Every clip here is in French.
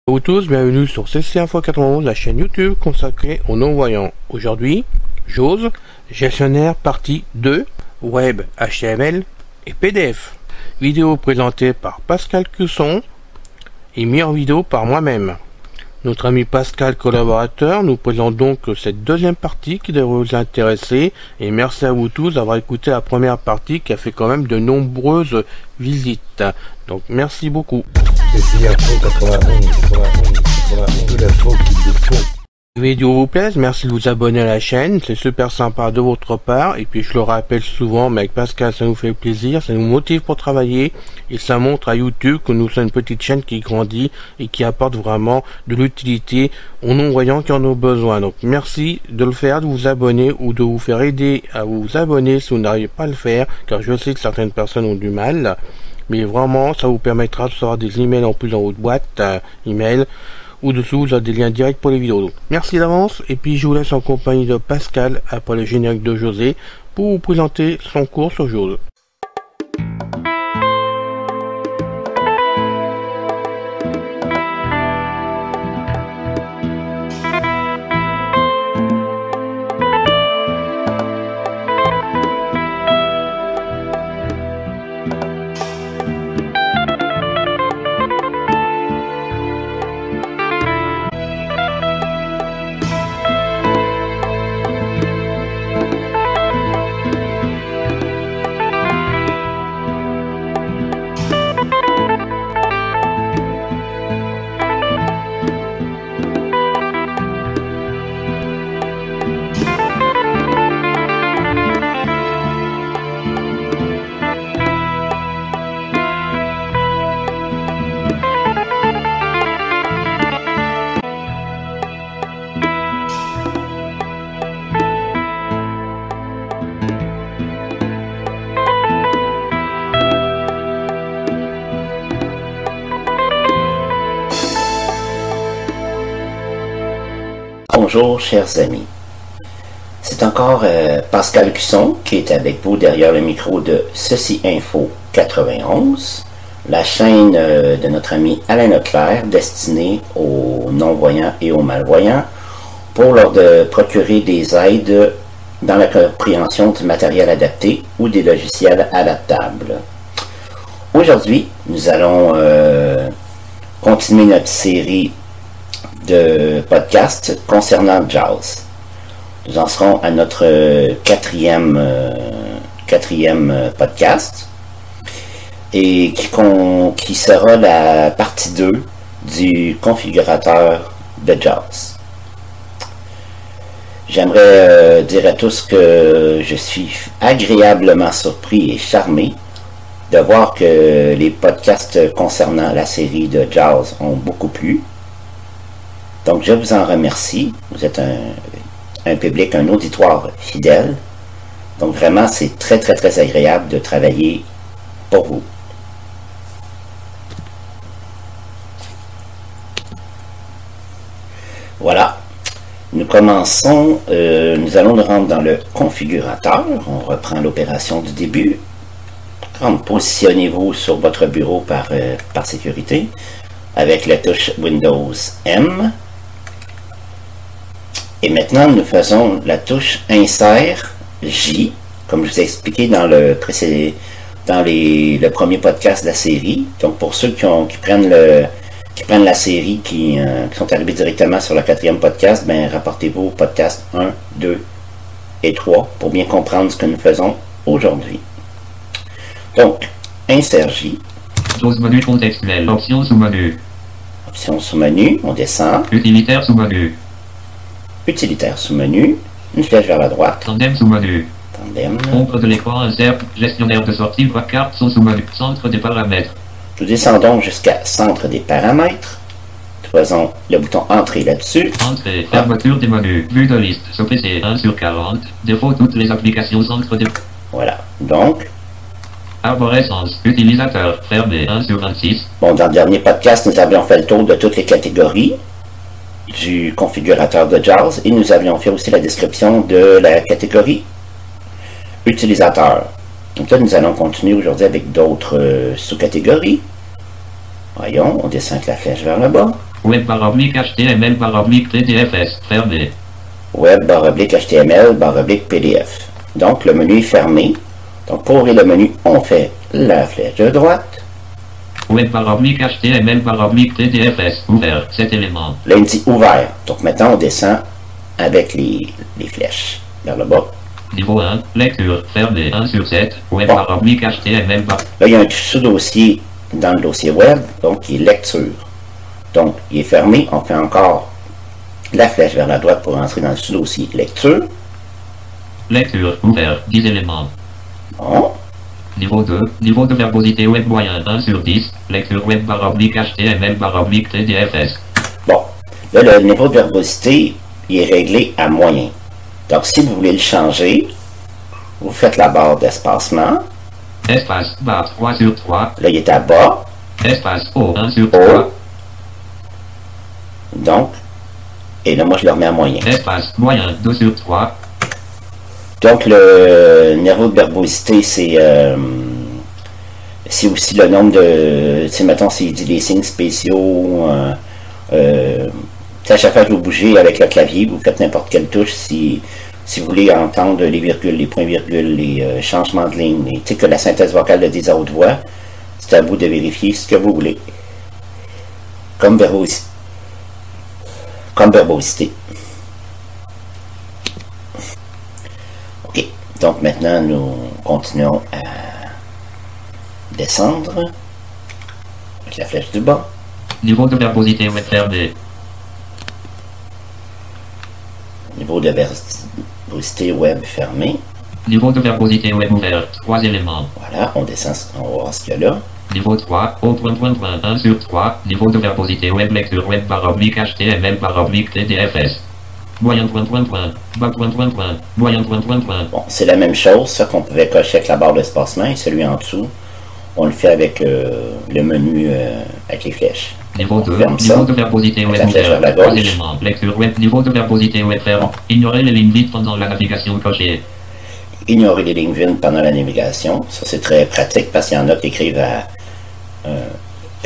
Bonjour à tous, bienvenue sur CC1x91, la chaîne YouTube consacrée aux non-voyants. Aujourd'hui, JAWS, gestionnaire partie 2, web, HTML et PDF. Vidéo présentée par Pascal Cusson et mise en vidéo par moi-même. Notre ami Pascal, collaborateur, nous présente donc cette deuxième partie qui devrait vous intéresser, et merci à vous tous d'avoir écouté la première partie qui a fait quand même de nombreuses visites. Donc merci beaucoup. De l'info qu'il vous faut. Si la vidéo vous plaise, merci de vous abonner à la chaîne, c'est super sympa de votre part, et puis je le rappelle souvent, mais avec Pascal ça nous fait plaisir, ça nous motive pour travailler, et ça montre à YouTube que nous sommes une petite chaîne qui grandit et qui apporte vraiment de l'utilité aux non-voyants qui en ont besoin. Donc merci de le faire, de vous abonner ou de vous faire aider à vous abonner si vous n'arrivez pas à le faire, car je sais que certaines personnes ont du mal, mais vraiment ça vous permettra de recevoir des emails en plus dans votre boîte email. Au-dessous, vous avez des liens directs pour les vidéos. Donc, merci d'avance, et puis je vous laisse en compagnie de Pascal après le générique de José pour vous présenter son cours sur JAWS. Bonjour chers amis, c'est encore Pascal Cusson qui est avec vous derrière le micro de CC1x91, la chaîne de notre ami Alain Leclerc destinée aux non-voyants et aux malvoyants pour leur procurer des aides dans la compréhension du matériel adapté ou des logiciels adaptables. Aujourd'hui, nous allons continuer notre série de podcast concernant JAWS. Nous en serons à notre quatrième podcast et qui sera la partie 2 du configurateur de JAWS. J'aimerais dire à tous que je suis agréablement surpris et charmé de voir que les podcasts concernant la série de JAWS ont beaucoup plu. Donc, je vous en remercie. Vous êtes un public, un auditoire fidèle. Donc, vraiment, c'est très, très, très agréable de travailler pour vous. Voilà. Nous commençons. Nous allons nous rendre dans le configurateur. On reprend l'opération du début. Positionnez-vous sur votre bureau par sécurité avec la touche Windows M. Et maintenant, nous faisons la touche Insert J, comme je vous ai expliqué dans le premier podcast de la série. Donc, pour ceux qui prennent la série, qui sont arrivés directement sur le quatrième podcast, ben, rapportez-vous au podcast 1, 2 et 3 pour bien comprendre ce que nous faisons aujourd'hui. Donc, Insert J. JAWS menu contextuel. Options sous-menu. Options sous-menu, on descend. Utilitaire sous-menu. Utilitaire sous-menu, une flèche vers la droite. Tandem sous-menu. Tandem. Ombre de l'écran, insert, gestionnaire de sortie, voie carte, son sous-menu. Centre des paramètres. Nous descendons jusqu'à centre des paramètres. Nous faisons le bouton entrée là-dessus. Entrée, fermeture des menus. Vue de liste, sur PC 1 sur 40. Défaut toutes les applications centre des... Voilà, donc. Arborescence, utilisateur, fermé 1 sur 26. Bon, dans le dernier podcast, nous avions fait le tour de toutes les catégories du configurateur de JAWS et nous avions fait aussi la description de la catégorie utilisateur. Donc là, nous allons continuer aujourd'hui avec d'autres sous-catégories. Voyons, on descend avec la flèche vers le bas. Web /HTML /PDFS fermé. Web /HTML /PDF. Donc le menu est fermé. Donc pour ouvrir le menu, on fait la flèche de droite. Web /HTML /PDFS ouvert 7 éléments. Là il dit ouvert. Donc maintenant on descend avec les flèches vers le bas. Niveau 1, lecture fermé 1 sur 7. Web Bon. /HTML Là il y a un sous-dossier dans le dossier web, donc qui est lecture. Donc il est fermé, on fait encore la flèche vers la droite pour entrer dans le sous-dossier lecture. lecture ouvert 10 éléments. Bon. Niveau 2, niveau de verbosité web moyen 1 sur 10. Lecture web /HTML /PDFS. Bon, là, le niveau de verbosité, il est réglé à moyen. Donc, si vous voulez le changer, vous faites la barre d'espacement. Espace barre 3 sur 3. Là, il est à bas. Espace haut 1 sur Haut. 3. Donc, et là, moi, je le remets à moyen. Espace moyen 2 sur 3. Donc, le niveau de verbosité, c'est aussi le nombre de... Tu sais, mettons, s'il dit des signes spéciaux... à chaque fois que vous bougez avec le clavier, vous faites n'importe quelle touche. Si vous voulez entendre les virgules, les points-virgules, les changements de ligne, tu sais que la synthèse vocale le dise à haute voix, c'est à vous de vérifier ce que vous voulez. Comme verbosité. Ok, donc maintenant nous continuons à descendre avec la flèche du bas. Niveau de verbosité web fermé. Niveau de verbosité web fermé. Niveau de verbosité web ouvert 3 éléments. Voilà, on descend, on va voir ce qu'il y a là. Niveau 3, au point 1 sur 3. Niveau de verbosité web lecture web /HTML /PDFS. Moyen bas moyen Bon, c'est la même chose, ça qu'on pouvait cocher avec la barre d'espacement et celui en dessous, on le fait avec le menu avec les flèches. Niveau 2, ferme ça. niveau de verbosité web La flèche vers la ouvert 3 gauche. éléments. Lecture web, niveau de verbosité web ferme. Ignorer les lignes vides pendant la navigation cochée. Ignorer les lignes vides pendant la navigation, ça c'est très pratique parce qu'il y en a qui écrivent à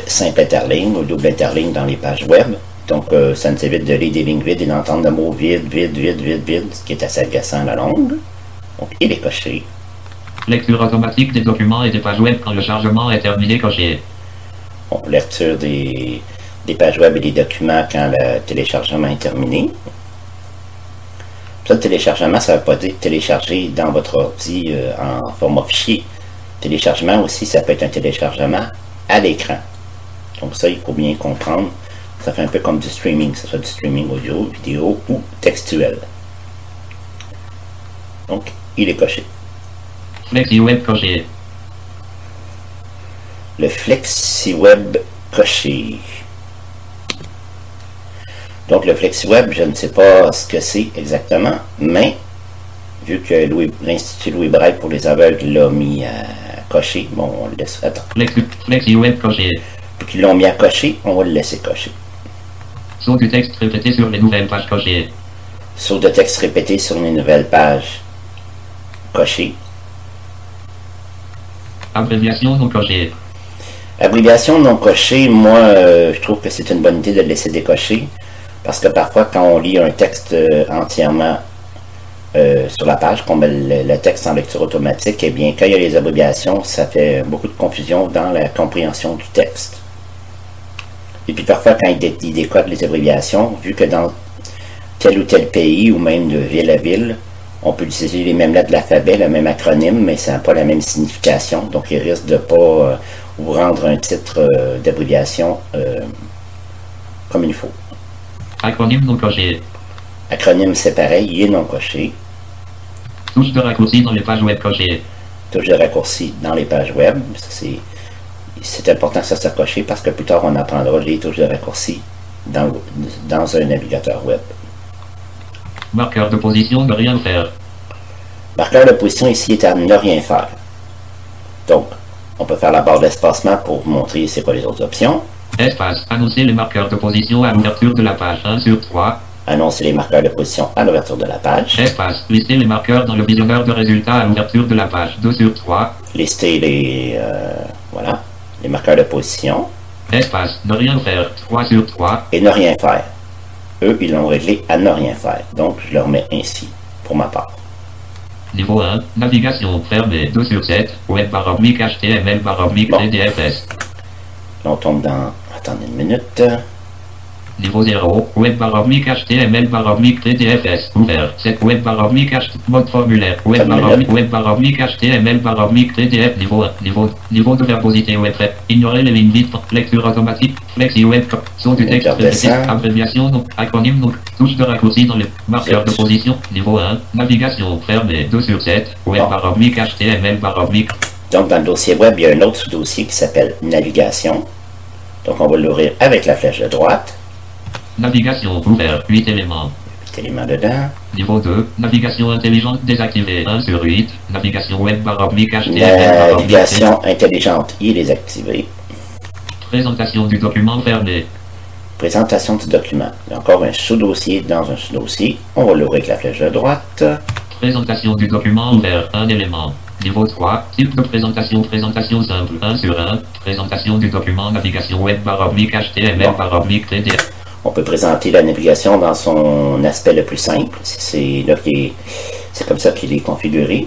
simple interligne ou double interligne dans les pages web. Donc ça nous évite de lire des lignes vides et d'entendre le mot vide, ce qui est assez agaçant à la longue. Donc il est coché. Lecture automatique des documents et des pages web quand le chargement est terminé coché. Bon, lecture des pages web et des documents quand le téléchargement est terminé. Ça, le téléchargement, ça ne veut pas dire télécharger dans votre ordi en format fichier. Téléchargement aussi, ça peut être un téléchargement à l'écran. Donc ça, il faut bien comprendre. Ça fait un peu comme du streaming, que ce soit du streaming audio, vidéo ou textuel. Donc, il est coché. FlexiWeb coché. Le FlexiWeb coché. Donc, le FlexiWeb, je ne sais pas ce que c'est exactement, mais vu que l'Institut Louis Braille pour les aveugles l'a mis à cocher, bon, on le laisse. Attends. FlexiWeb coché. Puis qu'ils l'ont mis à cocher, on va le laisser cocher. Saut du texte répété sur les nouvelles pages cochées. Saut de texte répété sur les nouvelles pages cochées. Abréviation non cochée. Abréviation non cochée, moi, je trouve que c'est une bonne idée de le laisser décocher. Parce que parfois, quand on lit un texte entièrement sur la page, qu'on met le texte en lecture automatique, eh bien, quand il y a les abréviations, ça fait beaucoup de confusion dans la compréhension du texte. Et puis parfois, quand il décode les abréviations, vu que dans tel ou tel pays, ou même de ville à ville, on peut utiliser les mêmes lettres de l'alphabet, le même acronyme, mais ça n'a pas la même signification. Donc, il risque de ne pas vous rendre un titre d'abréviation comme il faut. Acronyme non coché. Acronyme, c'est pareil, il est non coché. Touche de raccourci dans les pages web cochées. Touche de raccourci dans les pages web. C'est important que ça soit coché parce que plus tard, on apprendra les touches de raccourci dans un navigateur web. Marqueur de position de rien faire. Marqueur de position ici est à ne rien faire. Donc, on peut faire la barre d'espacement pour vous montrer c'est quoi les autres options. Espace. Annoncer les marqueurs de position à l'ouverture de la page 1 sur 3. Annoncer les marqueurs de position à l'ouverture de la page. Espace. Lister les marqueurs dans le visionneur de résultats à l'ouverture de la page 2 sur 3. Lister les marqueurs de position. Espace, ne rien faire, 3 sur 3. Et ne rien faire. Eux, ils l'ont réglé à ne rien faire. Donc, je le remets ainsi, pour ma part. Niveau 1, navigation fermée, 2 sur 7. Web baromique HTML baromique TDFS. Là, on tombe dans... Attendez une minute. Niveau 0, web baromique HTML baromique TDFS, ouvert. 7 web baromique mode formulaire, web baromique HTML baromique TDF, niveau 1, niveau de verbosité web prep, ignorer les lignes vides, lecture automatique, flexi web, son du texte, abréviation, acronyme, touche de raccourci dans les marqueurs de position, niveau 1, navigation fermée, 2 sur 7, web baromique HTML baromique. Donc, dans le dossier web, il y a un autre sous-dossier qui s'appelle navigation. Donc, on va l'ouvrir avec la flèche de droite. Navigation ouvert, 8 éléments. 8 éléments dedans. Niveau 2, navigation intelligente désactivée, 1 sur 8. Navigation web baromique HTML. Navigation intelligente, il est désactivé. Présentation du document fermé. Présentation du document. Il y a encore un sous-dossier dans un sous-dossier. On va l'ouvrir avec la flèche de droite. Présentation du document ouvert, 1 élément. Niveau 3, type de présentation, présentation simple, 1 sur 1. Présentation du document, navigation web baromique HTML baromique TDF. On peut présenter la navigation dans son aspect le plus simple. C'est comme ça qu'il est configuré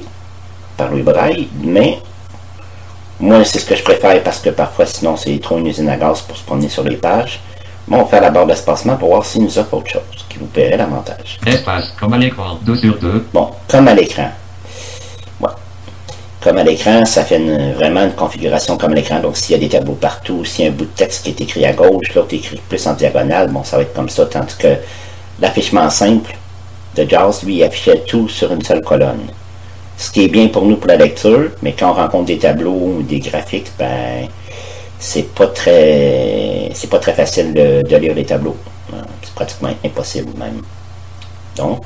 par Louis Braille. Mais moi, c'est ce que je préfère parce que parfois, sinon, c'est trop une usine à gaz pour se promener sur les pages. Bon, on va faire la barre d'espacement pour voir s'il nous offre autre chose qui vous paierait davantage. Espace, comme à l'écran, 2 sur 2. Bon, comme à l'écran. Ouais. Comme à l'écran, ça fait vraiment une configuration comme à l'écran. Donc, s'il y a des tableaux partout, s'il y a un bout de texte qui est écrit à gauche, l'autre écrit plus en diagonale, bon, ça va être comme ça. Tandis que l'affichement simple de JAWS, lui, affichait tout sur une seule colonne. Ce qui est bien pour nous pour la lecture, mais quand on rencontre des tableaux ou des graphiques, ben, c'est pas très facile de lire les tableaux. C'est pratiquement impossible même. Donc,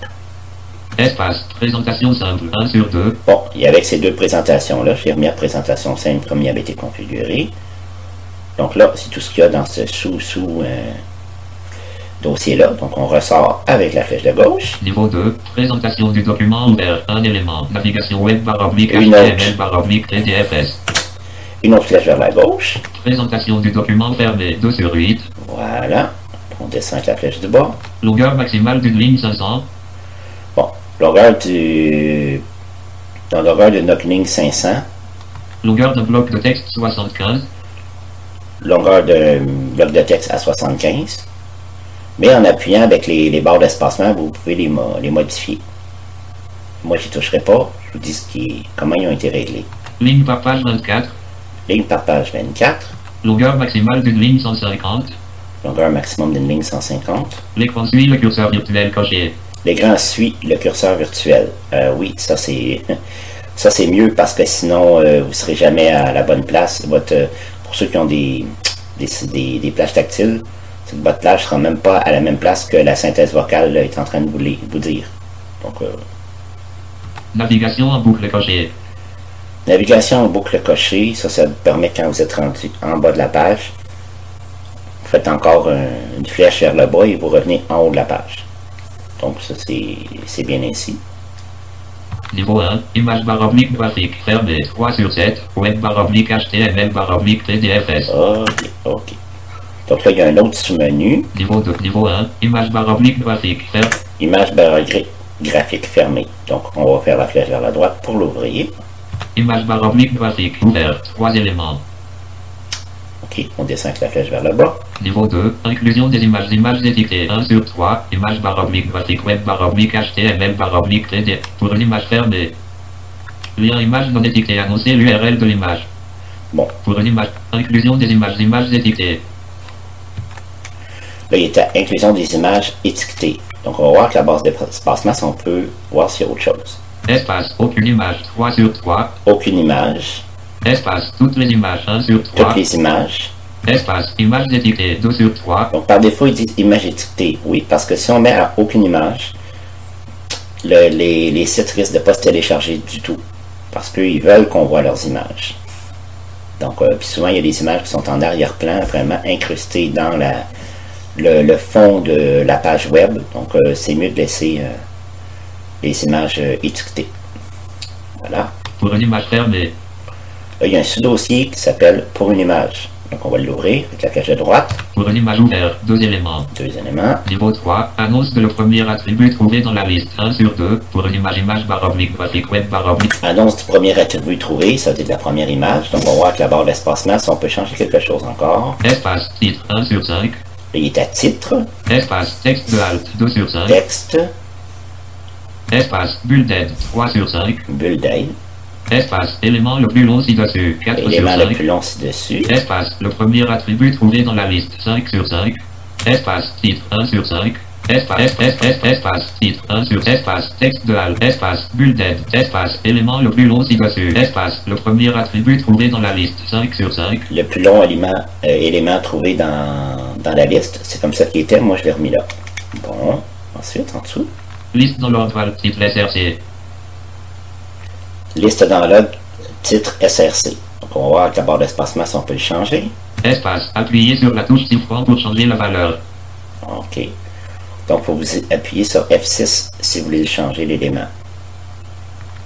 espace, présentation simple, 1 sur 2. Bon, et avec ces deux présentations-là, j'ai remis la présentation simple comme il avait été configuré. Donc là, c'est tout ce qu'il y a dans ce dossier-là. Donc on ressort avec la flèche de gauche. Niveau 2, présentation du document ouvert, 1 élément. Navigation web baromique HTML baromique TDFS. Une autre flèche vers la gauche. Présentation du document fermé, 2 sur 8. Voilà. On descend avec la flèche du bas. Longueur maximale d'une ligne 500. Bon, longueur de notre ligne 500. Longueur de bloc de texte 75. Longueur de bloc de texte à 75. Mais en appuyant avec les barres d'espacement, vous pouvez les modifier. Moi, j'y toucherai pas. Je vous dis comment ils ont été réglés. Ligne par page 24. Ligne par page 24. Longueur maximale d'une ligne 150. Longueur maximum d'une ligne 150. L'écran suit le curseur virtuel coché. L'écran suit le curseur virtuel. Oui, ça c'est mieux parce que sinon vous ne serez jamais à la bonne place. Pour ceux qui ont des plages tactiles, votre plage ne sera même pas à la même place que la synthèse vocale est en train de vous dire. Donc, navigation en boucle cochée. Navigation en boucle cochée, ça vous permet quand vous êtes rendu en bas de la page, vous faites encore une flèche vers le bas et vous revenez en haut de la page. Donc ça c'est bien ainsi. Niveau 1, image baromique graphique fermée, 3 sur 7, web baromique HTML baromique TDFS. Ok. Donc là il y a un autre sous-menu. Niveau 2, niveau 1, image baromique graphique fermée. Image baromique graphique fermée. Donc on va faire la flèche vers la droite pour l'ouvrir. Image baromique graphique ouvert, 3 éléments. Ok, on descend avec la flèche vers le bas. Niveau 2, inclusion des images étiquetées, 1 sur 3, image baromique graphique web baromique HTML baromique TD, pour une image fermée. Lien image non étiquetée, annoncer l'URL de l'image. Bon. Pour une image, inclusion des images étiquetées. Là, il est à inclusion des images étiquetées. Donc, on va voir que la base d'espacement, on peut voir s'il y a autre chose. Espace, aucune image, 3 sur 3. Aucune image. Espace, toutes les images, 1 sur 3. Toutes les images. Espace, images étiquetées, 2 sur 3. Donc, par défaut, il dit images étiquetées. Oui, parce que si on met à aucune image, les sites risquent de ne pas se télécharger du tout. Parce qu'ils veulent qu'on voit leurs images. Donc, puis souvent, il y a des images qui sont en arrière-plan, vraiment incrustées dans le fond de la page web. Donc, c'est mieux de laisser les images étiquetées. Voilà. Pour une image fermée. Là, il y a un sous-dossier qui s'appelle « Pour une image ». Donc on va l'ouvrir avec la flèche de droite. Pour une image ouverte, 2 éléments. 2 éléments. Niveau 3, annonce de le premier attribut trouvé dans la liste 1 sur 2. Pour une image barre oblique graphique web barre oblique. Annonce du premier attribut trouvé, ça veut dire la première image. Donc on va voir avec la barre d'espacement si on peut changer quelque chose encore. Espace titre 1 sur 5. Il est à titre. Espace texte de alt 2 sur 5. Texte. Espace bulle d'aide 3 sur 5. Bulle d'aide. Espace élément le plus long ci-dessus 4 sur Élément 5. le plus long ci-dessus. Espace le premier attribut trouvé dans la liste 5 sur 5. Espace titre 1 sur 5. Espace titre 1 sur espace texte de alt. Espace bulle d'aide. Espace élément le plus long ci-dessus. Espace le premier attribut trouvé dans la liste 5 sur 5. Le plus long élément trouvé dans la liste. C'est comme ça qu'il était. Moi je l'ai remis là. Bon. Ensuite, en dessous. Liste dans l'ordre type SRC. Liste dans l'ordre titre SRC. Donc on va voir avec la barre d'espacement si on peut le changer. Espace. Appuyez sur la touche chiffrant pour changer la valeur. OK. Donc vous appuyez sur F6 si vous voulez changer l'élément.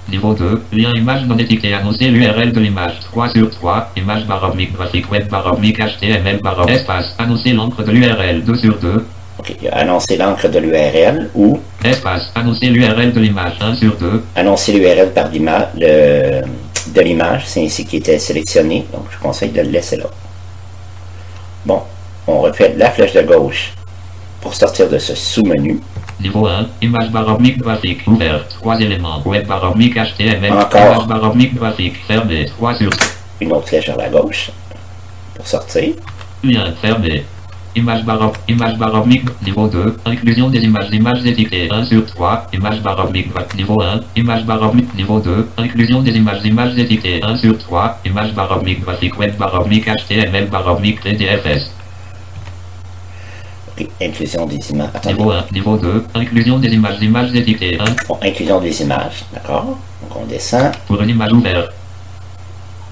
Niveau 2, lien image non étiqueté, annoncer l'URL de l'image 3 sur 3, image barre oblique graphique web barre oblique HTML barre oblique. Espace. Annoncer l'encre de l'URL 2 sur 2. OK. Il y a annoncer l'encre de l'URL ou Espace. Annoncer l'URL de l'image 1 sur 2. annoncer l'URL par de l'image. C'est ainsi qu'il était sélectionné. Donc je vous conseille de le laisser là. Bon. On refait la flèche de gauche pour sortir de ce sous-menu. Niveau 1, image barre oblique graphique ouvert 3 éléments. Web barre oblique HTML. Encore. Image barre oblique graphique fermé 3 sur 5. Une autre flèche vers la gauche pour sortir. Lien fermé. Image barre oblique niveau 2. Inclusion des images étiquetées 1 sur 3. Image barre oblique niveau 1. Image barre oblique niveau 2. Inclusion des images étiquetées 1 sur 3. Image barre oblique graphique web barre oblique HTML barre oblique TDFS. OK. Inclusion des images. Attendez. Niveau 1, niveau 2. Inclusion des images étiquetées 1. Bon, inclusion des images. D'accord. Donc on descend. Pour une image ouverte.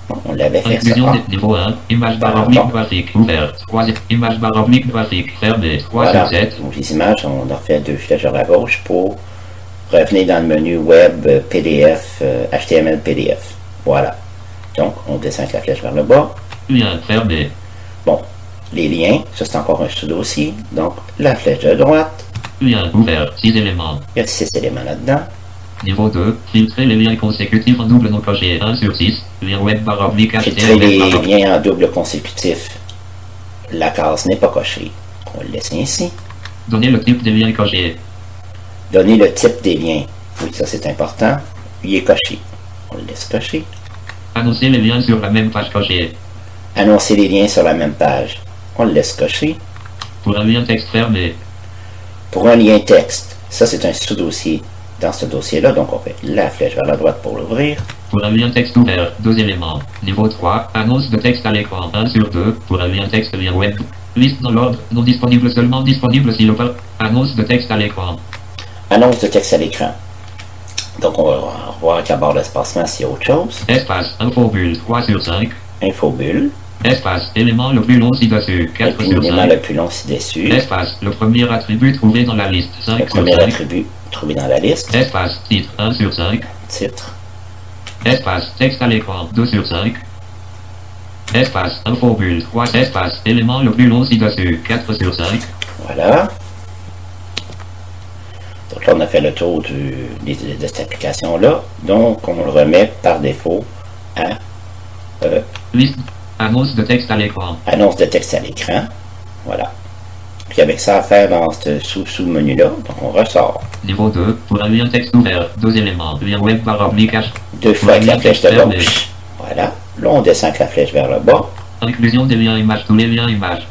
Bon, on l'avait fait ça. Inclusion des niveau 1. Image barre oblique graphique ouverte 3. Image barre oblique graphique fermé 3 Voilà. sur 7. Donc les images, on a fait 2 flèches vers la gauche pour revenir dans le menu web, PDF, HTML, PDF. Voilà. Donc on descend avec la flèche vers le bas. Lien fermé. Bon, les liens, ça c'est encore un sous-dossier. Donc la flèche de droite, Lien ouvert 6 éléments. il y a 6 éléments là-dedans. Niveau 2, filtrer les liens consécutifs en double non coché 1 sur 6. Lien web barre oblique Filtrer HTML les barre liens en double consécutif. La case n'est pas cochée. On va le laisser ainsi. Donner le type des liens cochés. Donner le type des liens. Oui, ça c'est important. Il est coché. On le laisse cocher. Annoncer les liens sur la même page cochée. Annoncer les liens sur la même page. On le laisse cocher. Pour un lien texte fermé. Pour un lien texte, ça c'est un sous-dossier. Dans ce dossier-là, donc on fait la flèche vers la droite pour l'ouvrir. Pour un lien texte ouvert, 2 éléments. Niveau 3, annonce de texte à l'écran 1 sur 2. Pour un lien texte lien web. Liste dans l'ordre, non disponible seulement disponible si le pas. Annonce de texte à l'écran. Annonce de texte à l'écran. Donc on va revoir avec la barre d'espacement s'il y a autre chose. Espace, infobulle 3 sur 5. Infobulle. Espace, élément le plus long ci-dessus 4 sur L'élément 5. le plus long ci-dessus. Espace, le premier attribut trouvé dans la liste 5 Le sur premier 5. attribut trouvé dans la liste. Espace, titre 1 sur 5. Titre. Espace, texte à l'écran 2 sur 5. Espace, infobulle 3. Espace, élément le plus long ci-dessus 4 sur 5. Voilà. Donc là, on a fait le tour de cette application-là. Donc, on le remet par défaut à Liste, annonce de texte à l'écran. annonce de texte à l'écran. Voilà. Puis avec ça à faire dans ce sous-menu-là, donc on ressort. Niveau 2, pour un lien texte ouvert, 2 éléments. Lien web barre oblique H. 2 fois avec la lien flèche texte de fermé. gauche. Voilà. Là, on descend avec la flèche vers le bas. Inclusion des liens images, tous les liens images.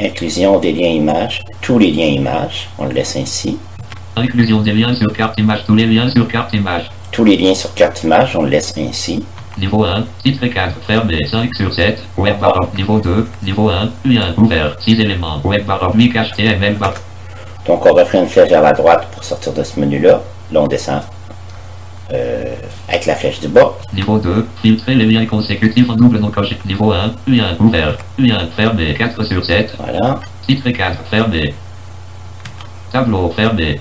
Inclusion des liens images, tous les liens images. On le laisse ainsi. Inclusion des liens sur carte image, tous les liens sur carte image. Tous les liens sur carte image, on le laisse ainsi. Niveau 1, titre 4, fermé 5 sur 7. Web barre niveau 2, niveau 1, lien ouvert, 6 éléments. Web barre oblique HTML barre. Donc, on refait une flèche vers la droite pour sortir de ce menu-là. Là, on descend avec la flèche du bas. Niveau 2, filtrer les liens consécutifs en double non coché. Niveau 1, lien ouvert, lien fermé 4 sur 7. Voilà. Titre 4, fermé. Tableau fermé.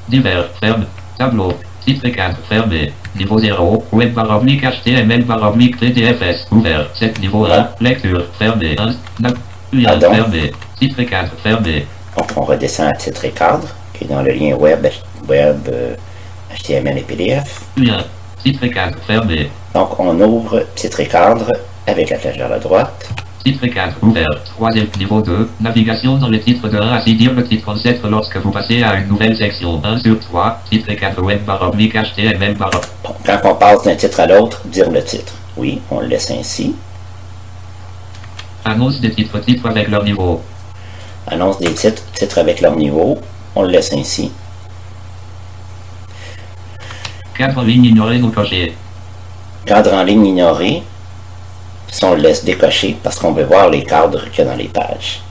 Divers, fermé. Tableau. Titre 4, fermé. Niveau 0. Web barre oblique HTML barre oblique TDFS. Ouvert. 7 niveau 1. Lecture. Fermé. 1. Fermé. Titre et cadre. Fermé. Donc on redescend à titre et cadre, qui est dans le lien web HTML et PDF. Lien. Titre et cadre. Fermé. Donc on ouvre titre et cadre avec la flèche vers la droite. Titre et cadre ouvert. Troisième niveau 2. Navigation dans les titres de 1 à 6. Dire le titre ancêtre lorsque vous passez à une nouvelle section. 1 sur 3. Titre et cadre web barre oblique HTML barre. Bon, quand on passe d'un titre à l'autre, dire le titre. Oui, on le laisse ainsi. Annonce des titres. Titres avec leur niveau. Annonce des titres, titres avec leur niveau. On le laisse ainsi. Cadre en ligne ignoré ou coché. Cadre en ligne ignoré. Si on le laisse décocher parce qu'on veut voir les cadres qu'il y a dans les pages.